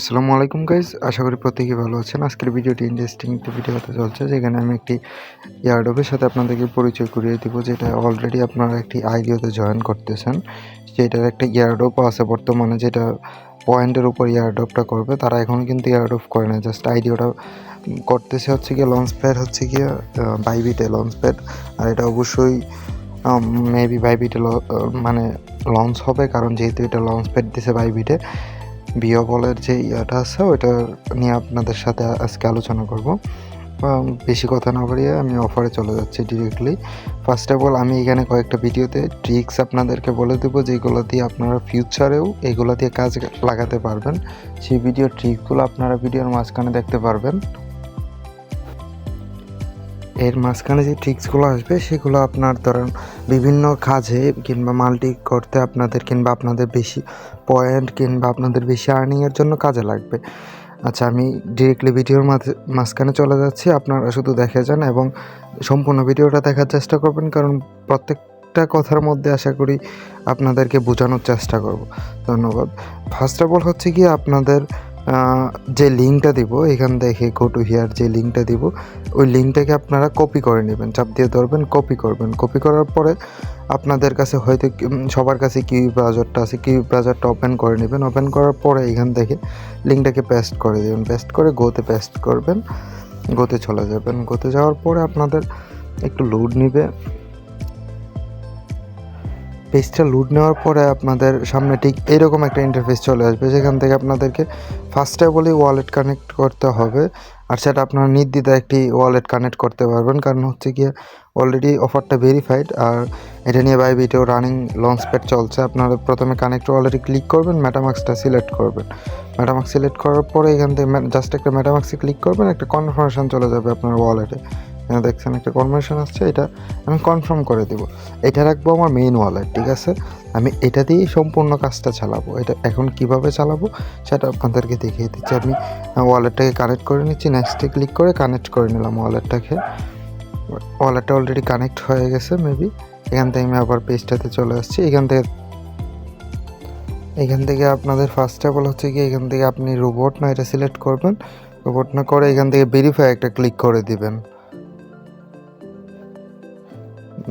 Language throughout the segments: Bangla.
আসসালামু আলাইকুম গাইজ, আশা করি প্রত্যেকেই ভালো আছেন। আজকের ভিডিওটি ইন্টারেস্টিং একটি ভিডিও হতে চলছে, যেখানে আমি একটি এয়ারড্রপের সাথে আপনাদেরকে পরিচয় করিয়ে দিব, যেটা অলরেডি আপনারা একটি আইডিওতে জয়েন করতেছেন। যেটার একটা এয়ারড্রপও আছে বর্তমানে, যেটা পয়েন্টের উপর এয়ারড্রপটা করবে। তারা এখনও কিন্তু এয়ারড্রপ করে না, জাস্ট আইডিওটা করতেছে হচ্ছে গিয়ে লঞ্চ প্যাড, হচ্ছে গিয়ে বাইবিটে লঞ্চ প্যাড। আর এটা অবশ্যই মেবি বাইবিটে মানে লঞ্চ হবে, কারণ যেহেতু এটা লঞ্চ প্যাড দিছে বাইবিটে। বিওবলের যে ইয়াটা আছে ওইটা নিয়ে আপনাদের সাথে আজকে আলোচনা করব। বেশি কথা না বাড়িয়ে আমি অফারে চলে যাচ্ছি ডিরেক্টলি। ফার্স্ট অফ অল, আমি এখানে কয়েকটা ভিডিওতে ট্রিক্স আপনাদেরকে বলে দেবো, যেগুলো দিয়ে আপনারা ফিউচারেও এগুলো দিয়ে কাজ লাগাতে পারবেন। সেই ট্রিকসগুলো আপনারা ভিডিওর মাঝখানে দেখতে পারবেন। এর মাঝখানে যে ট্রিক্সগুলো আসবে সেগুলো আপনার ধরেন বিভিন্ন কাজে কিংবা মাল্টি করতে আপনাদের, কিংবা আপনাদের বেশি পয়েন্ট কিংবা আপনাদের বেশি আর্নিংয়ের জন্য কাজে লাগবে। আচ্ছা, আমি ডিরেক্টলি ভিডিওর মাঝখানে চলে যাচ্ছি। আপনারা শুধু দেখে যান এবং সম্পূর্ণ ভিডিওটা দেখার চেষ্টা করবেন, কারণ প্রত্যেকটা কথার মধ্যে আশা করি আপনাদেরকে বোঝানোর চেষ্টা করব। ধন্যবাদ। ফার্স্ট অফ অল হচ্ছে কি, আপনাদের যে লিঙ্কটা দিব এখান থেকে গো টু হিয়ার যে লিঙ্কটা দিব, ওই লিঙ্কটাকে আপনারা কপি করে নেবেন। চাপ দিয়ে ধরবেন, কপি করবেন। কপি করার পরে আপনাদের কাছে হয়তো সবার কাছে কিউ ব্রাউজারটা আছে, কিউ ব্রাউজারটা ওপেন করে নেবেন। ওপেন করার পরে এখান থেকে লিঙ্কটাকে পেস্ট করে দেবেন। পেস্ট করে গোতে পেস্ট করবেন, গোতে চলে যাবেন। গোতে যাওয়ার পরে আপনাদের একটু লোড নেবে। পেজটা লোড নেওয়ার পরে আপনাদের সামনে ঠিক এরকম একটা ইন্টারফেস চলে আসবে, যেখান থেকে আপনাদেরকে ফার্স্টে বলি ওয়ালেট কানেক্ট করতে হবে। আর সেটা আপনারা নির্দ্বিধায় একটি ওয়ালেট কানেক্ট করতে পারবেন, কারণ হচ্ছে গিয়ে অলরেডি অফারটা ভেরিফাইড। আর এটা নিয়ে বাইবিটেও রানিং লঞ্চ প্যাড চলছে। আপনারা প্রথমে কানেক্ট ওয়ালেটে ক্লিক করবেন, মেটামাক্সটা সিলেক্ট করবেন। মেটামাক্স সিলেক্ট করার পরে এখান থেকে জাস্ট একটা মেটামাক্সে ক্লিক করবেন, একটা কনফার্মেশন চলে যাবে আপনার ওয়ালেটে। দেখছেন একটা কনফার্মেশন আসছে, এটা আমি কনফার্ম করে দেব। এটা রাখবো আমার মেইন ওয়ালেট, ঠিক আছে? আমি এটা দিয়েই সম্পূর্ণ কাজটা চালাবো। এটা এখন কিভাবে চালাবো সেটা আপনাদেরকে দেখিয়ে দিচ্ছি। আমি ওয়ালেটটাকে কানেক্ট করে নিচ্ছি, নেক্সটে ক্লিক করে কানেক্ট করে নিলাম ওয়ালেটটাকে। ওয়ালেটটা অলরেডি কানেক্ট হয়ে গেছে মেবি। এখান থেকে আমি আবার পেজটাতে চলে আসছি। এখান থেকে আপনাদের ফার্স্ট অফ অল হচ্ছে কি, এখান থেকে আপনি রোবট না এটা সিলেক্ট করবেন। রোবট না করে এখান থেকে ভেরিফাই একটা ক্লিক করে দিবেন।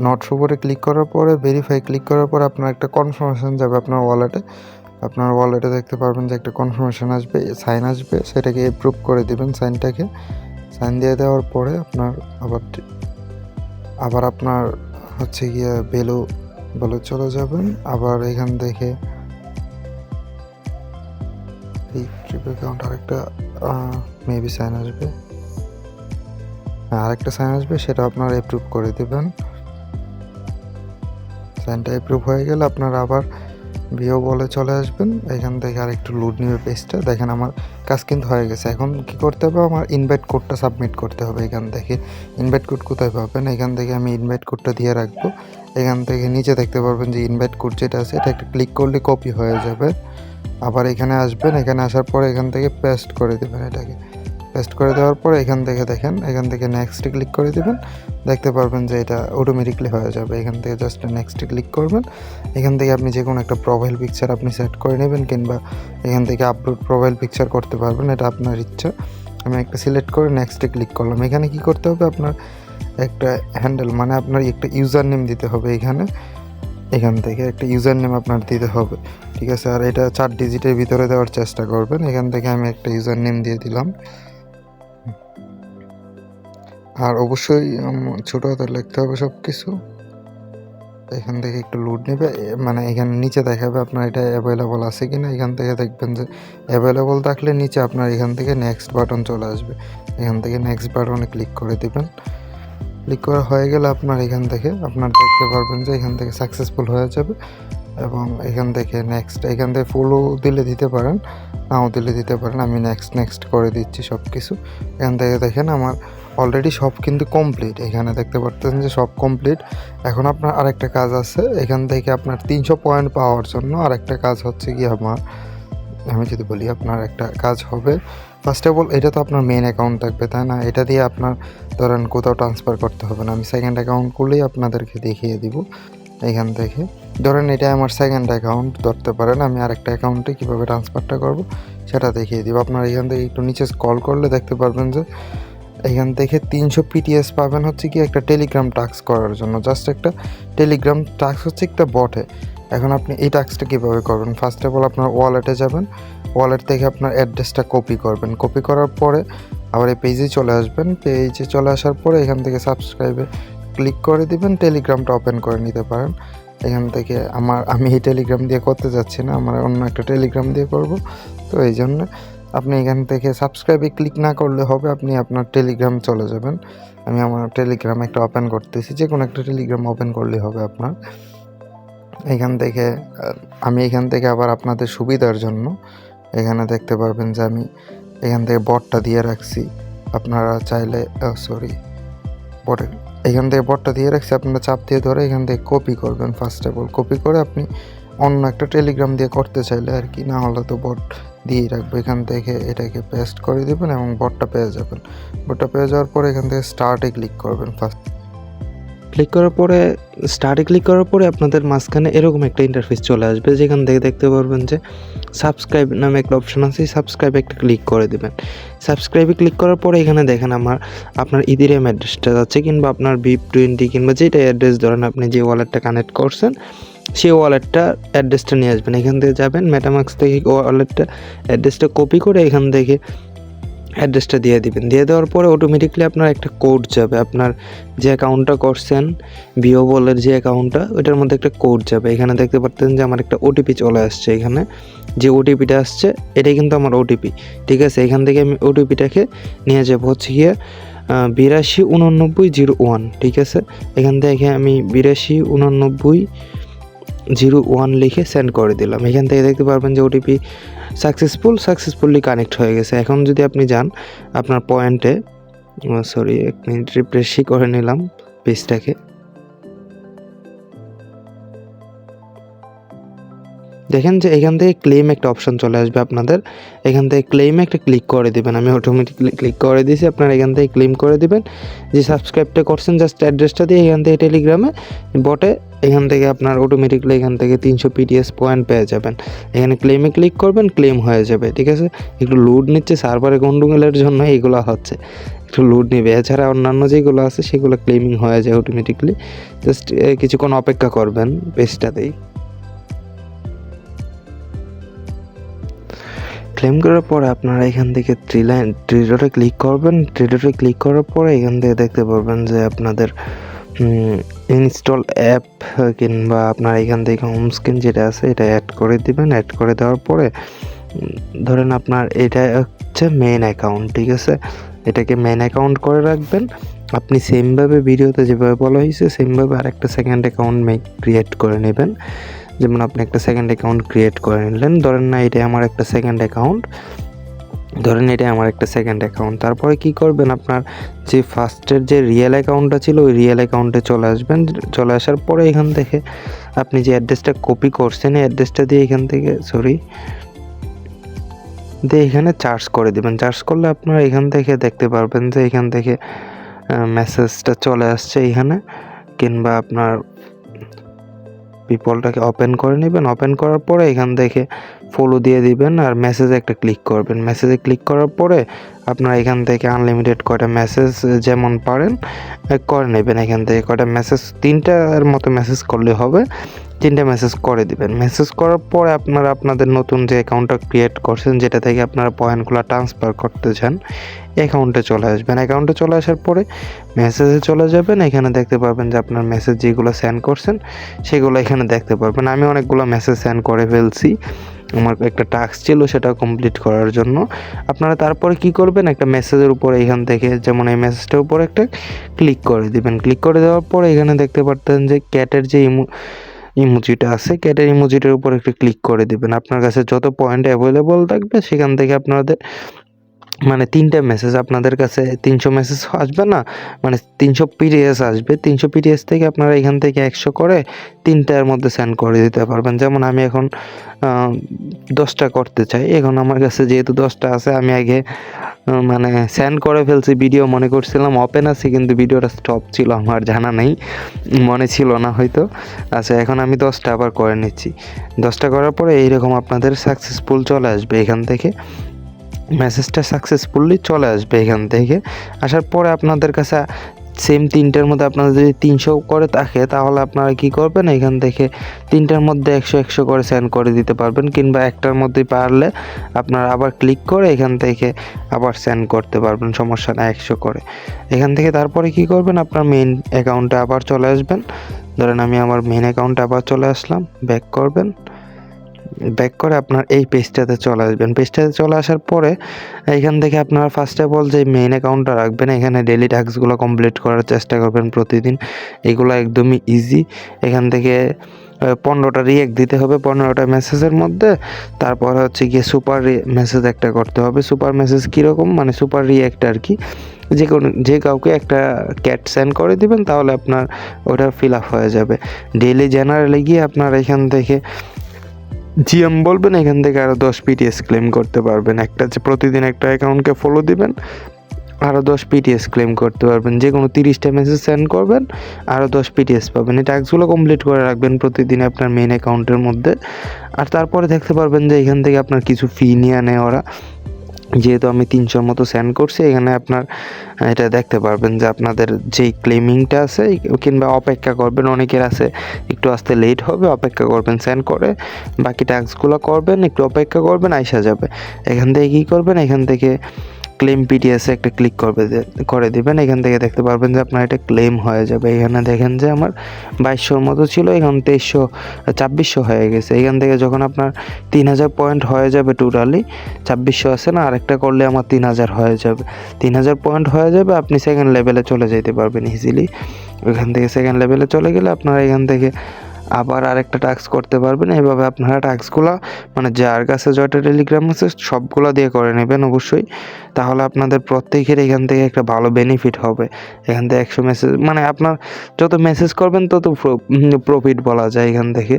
নট রোবটে ক্লিক করার পরে ভেরিফাই ক্লিক করার পর আপনার একটা কনফার্মেশন যাবে আপনার ওয়ালেটে। আপনার ওয়ালেটে দেখতে পারবেন যে একটা কনফার্মেশন আসবে, সাইন আসবে। সেটাকে অ্যাপ্রুভ করে দিবেন। সাইন দিয়ে দেওয়ার পরে আপনার আবার আপনার হচ্ছে গিয়ে বেলু চলে যাবেন। আবার এখান থেকে এই ট্রিপ অ্যাকাউন্ট আরেকটা মেবি সাইন আসবে, আরেকটা সাইন আসবে, সেটা আপনারা অ্যাপ্রুভ করে দেবেন। সাইনটা অ্যাপ্রুভ হয়ে গেলে আপনারা আবার বিওবলে চলে আসবেন। এখান থেকে আর একটু লোড নেবে পেজটা। দেখেন আমার কাজ কিন্তু হয়ে গেছে। এখন কি করতে হবে, আমার ইনভাইট কোডটা সাবমিট করতে হবে। এখান থেকে ইনভাইট কোড কোথায় পাবেন, এখান থেকে আমি ইনভাইট কোডটা দিয়ে রাখবো। এখান থেকে নিচে দেখতে পারবেন যে ইনভাইট কোড যেটা আছে, এটা একটা ক্লিক করলে কপি হয়ে যাবে। আবার এখানে আসবেন, এখানে আসার পরে এখান থেকে পেস্ট করে দেবেন। এটাকে পেস্ট করে দেওয়ার পরে এখান থেকে দেখেন, এখান থেকে নেক্সটে ক্লিক করে দেবেন। দেখতে পারবেন যে এটা অটোমেটিকলি হয়ে যাবে। এখান থেকে জাস্ট নেক্সটে ক্লিক করবেন। এখান থেকে আপনি যে কোনো একটা প্রোফাইল পিকচার আপনি সেট করে নেবেন, কিংবা এখান থেকে আপলোড প্রোফাইল পিকচার করতে পারবেন, এটা আপনার ইচ্ছা। আমি একটা সিলেক্ট করে নেক্সটে ক্লিক করলাম। এখানে কি করতে হবে, আপনার একটা হ্যান্ডেল মানে আপনার একটা ইউজার নেম দিতে হবে। এখান থেকে একটা ইউজার নেম আপনার দিতে হবে, ঠিক আছে? আর এটা 4 ডিজিটের ভিতরে দেওয়ার চেষ্টা করবেন। এখান থেকে আমি একটা ইউজার নেম দিয়ে দিলাম। আর অবশ্যই ছোটো হাতে লিখতে হবে সব কিছু। এখান থেকে একটু লোড নেবে, মানে এখানে নিচে দেখাবে আপনার এটা অ্যাভেলেবল আছে কি না। এখান থেকে দেখবেন যে অ্যাভেলেবল থাকলে নিচে আপনার এখান থেকে নেক্সট বাটন চলে আসবে। এখান থেকে নেক্সট বাটনে ক্লিক করে দেবেন। ক্লিক করা হয়ে গেলে আপনার এখান থেকে আপনার দেখতে পারবেন যে এখান থেকে সাকসেসফুল হয়ে যাবে। এবং এখান থেকে এখান থেকে ফলো দিতে পারেন, নাও দিতে পারেন। আমি নেক্সট করে দিচ্ছি সব কিছু। এখান থেকে দেখেন আমার অলরেডি সব কিন্তু কমপ্লিট। এখানে দেখতে পাচ্ছেন যে সব কমপ্লিট। এখন আপনার আরেকটা কাজ আছে। এখান থেকে আপনার 300 পয়েন্ট পাওয়ার জন্য আরেকটা কাজ হচ্ছে কি, আমি যদি বলি আপনার একটা কাজ হবে। ফার্স্ট অফ অল, এটা তো আপনার মেন অ্যাকাউন্ট থাকবে, তাই না? এটা দিয়ে আপনার ধরেন কোথাও ট্রান্সফার করতে হবে না। আমি সেকেন্ড অ্যাকাউন্ট করলেই আপনাদেরকে দেখিয়ে দিব। এখান থেকে ধরেন এটা আমার সেকেন্ড অ্যাকাউন্ট ধরতে পারেন, আমি আরেকটা অ্যাকাউন্টে কীভাবে ট্রান্সফারটা করব সেটা দেখিয়ে দিব। আপনারা এখান থেকে একটু নিচে স্ক্রল করলে দেখতে পারবেন যে এখান থেকে 300 পিটিএস পাবেন হচ্ছে কি একটা টেলিগ্রাম টাস্ক করার জন্য। জাস্ট একটা টেলিগ্রাম টাস্ক হচ্ছে একটা বটে। এখন আপনি এই টাস্কটা কীভাবে করবেন, ফার্স্ট অফ অল আপনার ওয়ালেটে যাবেন, ওয়ালেট থেকে আপনার অ্যাড্রেসটা কপি করবেন, কপি করার পরে আবার এই পেজে চলে আসবেন। পেজে চলে আসার পরে এখান থেকে সাবস্ক্রাইবে ক্লিক করে দিবেন, টেলিগ্রামটা ওপেন করে নিতে পারেন। এখান থেকে আমি এই টেলিগ্রাম দিয়ে করতে যাচ্ছি না, আমার অন্য একটা টেলিগ্রাম দিয়ে করব। তো এই জন্য আপনি এখান থেকে সাবস্ক্রাইবে ক্লিক না করলে হবে, আপনি আপনার টেলিগ্রাম চলে যাবেন। আমি আমার টেলিগ্রাম একটা ওপেন করতেছি, যে কোনো একটা টেলিগ্রাম ওপেন করলেই হবে আপনার। এখান থেকে আমি এখান থেকে আবার আপনাদের সুবিধার জন্য এখানে দেখতে পারবেন যে আমি এখান থেকে বটটা দিয়ে রাখছি। আপনারা চাইলে এখান থেকে বটটা দিয়ে রাখছি, আপনারা চাপ দিয়ে ধরে এখান থেকে কপি করবেন। ফার্স্ট অফ অল কপি করে আপনি অন্য একটা টেলিগ্রাম দিয়ে করতে চাইলে আর কি, না হলে তো বট দিয়েই রাখবো। এখান থেকে এটাকে পেস্ট করে দেবেন এবং বটটা পেয়ে যাবেন। বটটা পেয়ে যাওয়ার পরে এখান থেকে স্টার্টে ক্লিক করবেন। স্টার্টে ক্লিক করার পরে আপনাদের মাঝখানে এরকম একটা ইন্টারফেস চলে আসবে, যেখান থেকে দেখতে পারবেন যে সাবস্ক্রাইব নামে একটা অপশন আছে। সাবস্ক্রাইবে একটা ক্লিক করে দেবেন। সাবস্ক্রাইবে ক্লিক করার পরে এখানে দেখেন আপনার ইথেরিয়াম অ্যাড্রেসটা যাচ্ছে, কিংবা আপনার BIP20 কিংবা যেটা অ্যাড্রেস ধরেন আপনি যে ওয়ালেটটা কানেক্ট করছেন সেই ওয়ালেটটা অ্যাড্রেসটা নিয়ে আসবেন। এখান থেকে যাবেন মেটামাস্ক থেকে ওয়ালেটটা অ্যাড্রেসটা কপি করে এখান থেকে অ্যাড্রেসটা দিয়ে দিবেন। দিয়ে দেওয়ার পরে অটোমেটিকলি আপনার একটা কোড যাবে, আপনার যে অ্যাকাউন্টটা করছেন বিওবলের যে অ্যাকাউন্টটা, ওইটার মধ্যে একটা কোড যাবে। এখানে দেখতে পাচ্ছেন যে আমার একটা ওটিপি চলে আসছে। এখানে যে ওটিপিটা আসছে এটাই কিন্তু আমার ওটিপি, ঠিক আছে। এখান থেকে আমি ওটিপিটাকে নিয়ে যাবো হচ্ছে গিয়ে 828901, ঠিক আছে। এখান থেকে আমি 828901 লিখে সেন্ড করে দিলাম। এখান থেকে দেখতে পারবেন যে ওটিপি সাকসেসফুলি কানেক্ট হয়ে গেছে। এখন যদি আপনি যান আপনার পয়েন্টে, এক মিনিট রিফ্রেশই করে নিলাম পেজটাকে। দেখেন যে এখান থেকে ক্লেম একটা অপশন চলে আসবে আপনাদের। এখান থেকে ক্লেমে একটা ক্লিক করে দিবেন। আমি অটোমেটিকলি ক্লিক করে দিয়েছি, আপনারা এখান থেকে ক্লেম করে দিবেন। যে সাবস্ক্রাইবটা করছেন জাস্ট অ্যাড্রেসটা দিয়ে এখান থেকে টেলিগ্রামে বটে এখান থেকে আপনার অটোমেটিকলি এখান থেকে 300 পিটিএস পয়েন্ট পেয়ে যাবেন। এখানে ক্লেমে ক্লিক করবেন, ক্লেম হয়ে যাবে, ঠিক আছে। একটু লোড নিচ্ছে, সার্ভারে গন্ডগোলের জন্য এইগুলো হচ্ছে, একটু লোড নেবে। এছাড়া অন্যান্য যেগুলো আছে সেগুলো ক্লেমিং হয়ে যায় অটোমেটিকলি। জাস্ট কিছুক্ষণ অপেক্ষা করবেন পেজটাতেই। ক্লেম করার পরে আপনারা এখান থেকে থ্রি ডটে ক্লিক করবেন। থ্রি ডটে ক্লিক করার পরে এখান থেকে দেখতে পারবেন যে আপনাদের ইনস্টল অ্যাপ কিংবা আপনার এখান থেকে হোম স্ক্রিন যেটা আছে এটা অ্যাড করে দিবেন। অ্যাড করে দেওয়ার পরে ধরেন আপনার এটা হচ্ছে মেইন অ্যাকাউন্ট, ঠিক আছে। এটাকে মেইন অ্যাকাউন্ট করে রাখবেন। আপনি সেমভাবে ভিডিওতে যেভাবে বলা হয়েছে সেমভাবে আরেকটা সেকেন্ড অ্যাকাউন্ট ক্রিয়েট করে নেবেন। যেমন আপনি একটা সেকেন্ড অ্যাকাউন্ট ক্রিয়েট করে নিলেন, ধরেন এটাই আমার একটা সেকেন্ড অ্যাকাউন্ট। তারপরে কি করবেন, আপনার যে ফার্স্টের যে রিয়েল অ্যাকাউন্টটা ছিল ওই রিয়েল অ্যাকাউন্টে চলে আসবেন। চলে আসার পরে এখান থেকে আপনি যে অ্যাড্রেসটা কপি করছেন এই অ্যাড্রেসটা দিয়ে এখান থেকে এখানে চার্জ করে দিবেন। চার্জ করলে আপনারা এখান থেকে দেখতে পারবেন যে এখান থেকে মেসেজটা চলে আসছে এখানে, কিংবা আপনার পিপলটাকে ওপেন করে নেবেন। ওপেন করার পরে এখান থেকে ফলো দিয়ে দিবেন আর মেসেজে একটা ক্লিক করবেন। মেসেজে ক্লিক করার পরে আপনারা এখান থেকে আনলিমিটেড কয়টা মেসেজ যেমন পারেন করে নেবেন। এখান থেকে কয়টা মেসেজ 3টার মতো মেসেজ করলে হবে, 3টে মেসেজ করে দিবেন। মেসেজ করার পরে আপনারা আপনাদের নতুন যে অ্যাকাউন্টটা ক্রিয়েট করছেন যেটা থেকে আপনারা পয়েন্টগুলো ট্রান্সফার করতে চান অ্যাকাউন্টে চলে আসবেন। অ্যাকাউন্টে চলে আসার পরে মেসেজে চলে যাবেন। এখানে দেখতে পাবেন যে আপনার মেসেজ যেগুলো সেন্ড করছেন সেগুলো এখানে দেখতে পারবেন। আমি অনেকগুলো মেসেজ সেন্ড করে ফেলছি, আমার একটা টাস্ক ছিল সেটা কমপ্লিট করার জন্য। আপনারা তারপরে কি করবেন, একটা মেসেজের উপরে এখান থেকে যেমন এই মেসেজটার উপরে একটা ক্লিক করে দিবেন। ক্লিক করে দেওয়ার পরে এখানে দেখতে পারতেন যে ক্যাটের যে ইমোজিটা আছে, ক্যাটের ইমোজিটার উপর একটু ক্লিক করে দিবেন। আপনার কাছে যত পয়েন্ট অ্যাভেলেবল থাকবে সেখান থেকে আপনাদের মানে 3টা মেসেজ আপনাদের কাছে 300 মেসেজ আসবে না, মানে 300 পিডিএস আসবে। 300 পিডিএস থেকে আপনারা এখান থেকে 100 করে 3টার মধ্যে সেন্ড করে দিতে পারবেন। যেমন আমি এখন 10টা করতে চাই, এখন আমার কাছে যেহেতু 10টা আছে, আমি আগে মানে সেন্ড করে ফেলছি। ভিডিও মনে করছিলাম ওপেন আছে, কিন্তু ভিডিওটা স্টপ ছিল, আমার জানা নেই, মনে ছিল না হয়তো। আচ্ছা, এখন আমি 10টা আবার করে নিচ্ছি। 10টা করার পরে এইরকম আপনাদের সাকসেসফুল চলে আসবে। এখান থেকে মেসেজটা সাকসেসফুলি চলে আসবে। এখান থেকে আসার পরে আপনাদের কাছে সেম 3টার মধ্যে আপনাদের যদি 300 করে থাকে, তাহলে আপনারা কি করবেন, এখান থেকে 3টার মধ্যে 100 করে সেন্ড করে দিতে পারবেন, কিংবা একটার মধ্যে পারলে আপনারা আবার ক্লিক করে এখান থেকে আবার সেন্ড করতে পারবেন, সমস্যা না, 100 করে। এখান থেকে তারপরে কি করবেন, আপনার মেইন অ্যাকাউন্টে আবার চলে আসবেন। ধরেন আমি আমার মেইন অ্যাকাউন্টে আবার চলে আসলাম, ব্যাক করবেন। ব্যাক করে আপনার এই পেজটাতে চলে আসবেন। পেজটাতে চলে আসার পরে এইখান থেকে আপনারা ফার্স্ট অফ অল যে মেইন অ্যাকাউন্টটা রাখবেন, এখানে ডেইলি টাস্কগুলো কমপ্লিট করার চেষ্টা করবেন প্রতিদিন। এগুলো একদমই ইজি। এখান থেকে 15টা রিঅ্যাক্ট দিতে হবে 15টা মেসেজের মধ্যে। তারপর হচ্ছে গিয়ে সুপার মেসেজ একটা করতে হবে। সুপার মেসেজ কীরকম, মানে সুপার রিঅ্যাক্ট আর কি, যে কাউকে একটা ক্যাট সেন্ড করে দিবেন, তাহলে আপনার ওটা ফিল আপ হয়ে যাবে। ডেইলি জেনারেলে গিয়ে আপনার এখান থেকে জিএম বলবেন, এখান থেকে আরও 10 পিটিএস ক্লেম করতে পারবেন। একটা যে প্রতিদিন একটা অ্যাকাউন্টকে ফলো দিবেন, আরও 10 পিটিএস ক্লেম করতে পারবেন। যে কোনো 30টা মেসেজ সেন্ড করবেন, আরও 10 পিটিএস পাবেন। এই টাস্কগুলো কমপ্লিট করে রাখবেন প্রতিদিন আপনার মেইন অ্যাকাউন্টের মধ্যে। আর তারপরে দেখতে পারবেন যে এখান থেকে আপনার কিছু ফি নিয়ে নেয় ওরা। যেহেতু আমি 300 মতো সেন্ড করছি, এখানে আপনার এটা দেখতে পারবেন যে আপনাদের যেই ক্লেমিংটা আছে, কিংবা অপেক্ষা করবেন, অনেকের আছে একটু আসতে লেট হবে, অপেক্ষা করবেন, সেন্ড করে বাকি টাস্কগুলো করবেন, একটু অপেক্ষা করবেন, আইসা যাবে। এখান থেকে কী করবেন, এখান থেকে ক্লেম পিটিএসে একটা ক্লিক করে দিবেন। এখান থেকে দেখতে পারবেন যে আপনার এটা ক্লেম হয়ে যাবে। এখানে দেখেন যে আমার 2200 মতো ছিল, এখন 2400 হয়ে গেছে। এখান থেকে যখন আপনার 3000 পয়েন্ট হয়ে যাবে, টোটালি 2600 আছে না, আরেকটা করলে আমার 3000 হয়ে যাবে। 3000 পয়েন্ট হয়ে যাবে, আপনি সেকেন্ড লেভেলে চলে যেতে পারবেন ইজিলি। ওইখান থেকে সেকেন্ড লেভেলে চলে গেলে আপনারা এখান থেকে আবার আরেকটা টাস্ক করতে পারবেন। এইভাবে আপনারা টাস্কগুলো মানে যার কাছে জয়টা টেলিগ্রাম আছে সবগুলো দিয়ে করে নেবেন অবশ্যই। তাহলে আপনাদের প্রত্যেকের এখান থেকে একটা ভালো বেনিফিট হবে। এখান থেকে 100 মেসেজ, মানে আপনার যত মেসেজ করবেন তত প্রফিট বলা যায়। এখান থেকে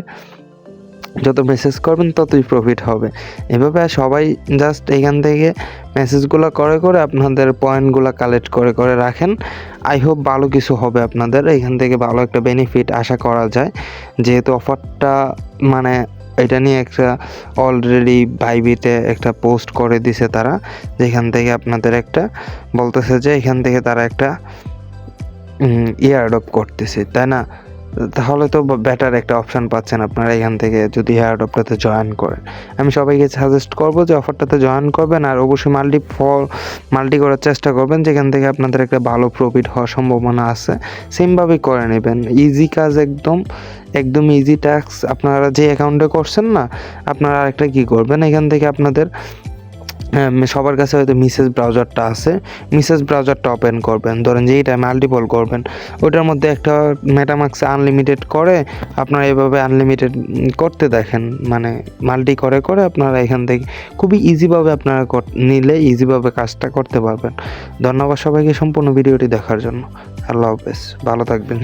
যত মেসেজ করবেন ততই প্রফিট হবে। এভাবে সবাই জাস্ট এখান থেকে মেসেজগুলো করে করে আপনাদের পয়েন্টগুলো কালেক্ট করে করে রাখেন। আই হোপ ভালো কিছু হবে আপনাদের, এখান থেকে ভালো একটা বেনিফিট আশা করা যায়। যেহেতু অফারটা মানে এটা নিয়ে একটা অলরেডি বাইবিতে একটা পোস্ট করে দিছে তারা, যেখান থেকে আপনাদের একটা বলতেছে যে এখান থেকে তারা একটা এয়ারড্রপ করতেছে, তাই না? তাহলে তো বেটার একটা অপশান পাচ্ছেন আপনারা এখান থেকে যদি এয়ারড্রপটাতে জয়েন করেন। আমি সবাইকে সাজেস্ট করবো যে অফারটাতে জয়েন করবেন, আর অবশ্যই মাল্টি করার চেষ্টা করবেন, যেখান থেকে আপনাদের একটা ভালো প্রফিট হওয়ার সম্ভাবনা আছে। সেমভাবেই করে নেবেন, ইজি কাজ, একদম ইজি টাস্ক। আপনারা যে অ্যাকাউন্টে করছেন না, আপনারা আরেকটা কী করবেন, এখান থেকে আপনাদের সবার কাছে হয়তো মেসেজ ব্রাউজারটা আছে, মেসেজ ব্রাউজারটা ওপেন করবেন। ধরেন যেইটা মাল্টিপল করবেন, ওটার মধ্যে একটা মেটামাক্সে আনলিমিটেড করে আপনারা এভাবে আনলিমিটেড করতে দেখেন, মানে মাল্টি করে করে আপনারা এখান থেকে খুবই ইজিভাবে আপনারা নিলে ইজিভাবে কাজটা করতে পারবেন। ধন্যবাদ সবাইকে সম্পূর্ণ ভিডিওটি দেখার জন্য। আল্লাহ হাফেজ, ভালো থাকবেন।